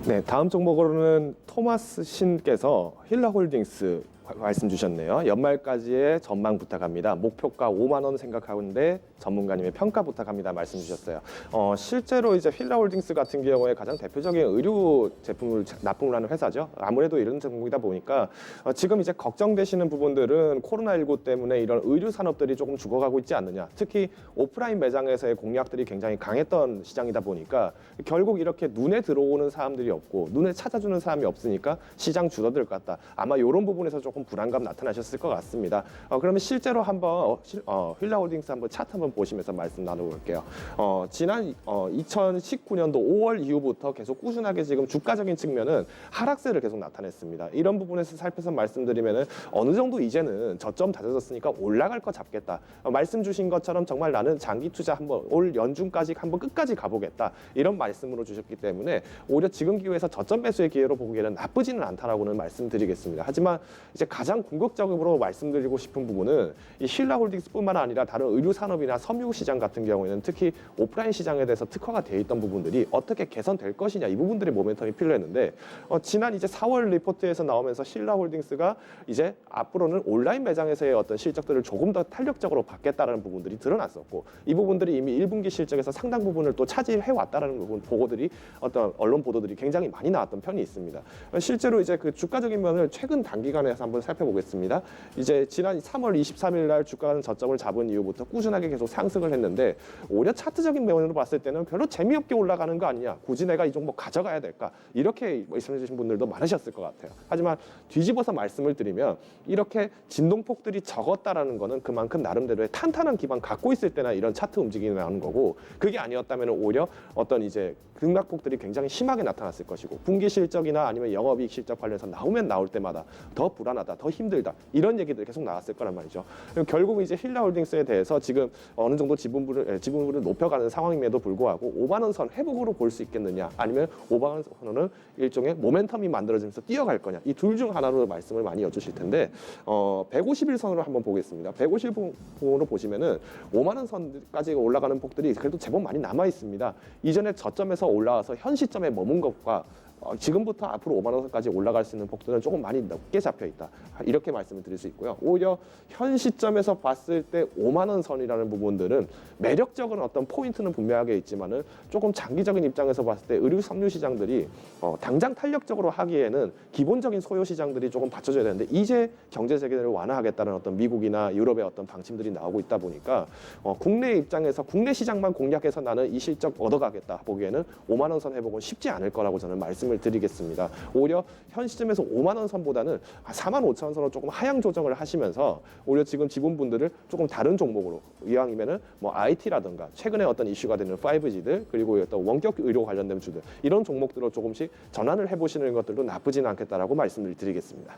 네, 다음 종목으로는 토마스 신께서 힐라홀딩스 말씀 주셨네요. 연말까지의 전망 부탁합니다. 목표가 5만 원 생각하는데 전문가님의 평가 부탁합니다. 말씀 주셨어요. 실제로 이제 힐라홀딩스 같은 경우에 가장 대표적인 의류 제품을 납품을 하는 회사죠. 아무래도 이런 종목이다 보니까 지금 이제 걱정되시는 부분들은 코로나19 때문에 이런 의류 산업들이 조금 죽어가고 있지 않느냐. 특히 오프라인 매장에서의 공략들이 굉장히 강했던 시장이다 보니까 결국 이렇게 눈에 들어오는 사람들이 없고 눈에 찾아주는 사람이 없으니까 시장 줄어들 것 같다. 아마 이런 부분에서 조금 불안감 나타나셨을 것 같습니다. 그러면 실제로 한번 힐라홀딩스 한번 차트 한번 보시면서 말씀 나눠볼게요. 지난 2019년도 5월 이후부터 계속 꾸준하게 지금 주가적인 측면은 하락세를 계속 나타냈습니다. 이런 부분에서 살펴서 말씀드리면은 어느 정도 이제는 저점 다져졌으니까 올라갈 거 잡겠다. 말씀 주신 것처럼 정말 나는 장기 투자 한번 올 연중까지 한번 끝까지 가보겠다. 이런 말씀으로 주셨기 때문에 오히려 지금 기회에서 저점 매수의 기회로 보기에는 나쁘지는 않다라고는 말씀드리겠습니다. 하지만 이제 가장 궁극적으로 말씀드리고 싶은 부분은 이 힐라홀딩스뿐만 아니라 다른 의류 산업이나 섬유 시장 같은 경우에는 특히 오프라인 시장에 대해서 특화가 돼 있던 부분들이 어떻게 개선될 것이냐 이 부분들의 모멘텀이 필요했는데 지난 이제 4월 리포트에서 나오면서 힐라홀딩스가 이제 앞으로는 온라인 매장에서의 어떤 실적들을 조금 더 탄력적으로 받겠다라는 부분들이 드러났었고 이 부분들이 이미 1분기 실적에서 상당 부분을 또 차지해 왔다라는 부분 보고들이 어떤 언론 보도들이 굉장히 많이 나왔던 편이 있습니다. 실제로 이제 그 주가적인 면을 최근 단기간에서 한번 살펴보겠습니다. 이제 지난 3월 23일 날 주가는 저점을 잡은 이후부터 꾸준하게 계속 상승을 했는데 오히려 차트적인 면으로 봤을 때는 별로 재미없게 올라가는 거 아니냐. 굳이 내가 이 종목 가져가야 될까. 이렇게 말씀해 주신 분들도 많으셨을 것 같아요. 하지만 뒤집어서 말씀을 드리면 이렇게 진동폭들이 적었다라는 거는 그만큼 나름대로의 탄탄한 기반 갖고 있을 때나 이런 차트 움직임이 나오는 거고 그게 아니었다면 오히려 어떤 이제 등락폭들이 굉장히 심하게 나타났을 것이고 분기 실적이나 아니면 영업이익 실적 관련해서 나오면 나올 때마다 더 불안하다, 더 힘들다 이런 얘기들이 계속 나왔을 거란 말이죠. 결국 이제 힐라홀딩스에 대해서 지금 어느 정도 지분율을 높여가는 상황임에도 불구하고 5만 원 선 회복으로 볼 수 있겠느냐 아니면 5만 원 선은 일종의 모멘텀이 만들어지면서 뛰어갈 거냐 이 둘 중 하나로 말씀을 많이 여주실 텐데 151선으로 한번 보겠습니다. 151선으로 보시면은 5만 원 선까지 올라가는 폭들이 그래도 제법 많이 남아 있습니다. 이전에 저점에서 올라와서 현 시점에 머문 것과 지금부터 앞으로 5만 원까지 올라갈 수 있는 폭들은 조금 많이 높게 잡혀 있다. 이렇게 말씀을 드릴 수 있고요. 오히려 현 시점에서 봤을 때 5만 원 선이라는 부분들은 매력적인 어떤 포인트는 분명하게 있지만은 조금 장기적인 입장에서 봤을 때 의류 섬유 시장들이 당장 탄력적으로 하기에는 기본적인 소요 시장들이 조금 받쳐줘야 되는데 이제 경제 재개를 완화하겠다는 어떤 미국이나 유럽의 어떤 방침들이 나오고 있다 보니까 국내 입장에서 국내 시장만 공략해서 나는 이 실적 얻어가겠다 보기에는 5만 원 선 회복은 쉽지 않을 거라고 저는 말씀을 드리겠습니다. 오히려 현 시점에서 5만 원 선보다는 4만 5천 원 선으로 조금 하향 조정을 하시면서 오히려 지금 지분분들을 조금 다른 종목으로 이왕이면은 뭐 IT라든가 최근에 어떤 이슈가 되는 5G들 그리고 어떤 원격 의료 관련된 주들 이런 종목들로 조금씩 전환을 해보시는 것들도 나쁘지는 않겠다라고 말씀을 드리겠습니다.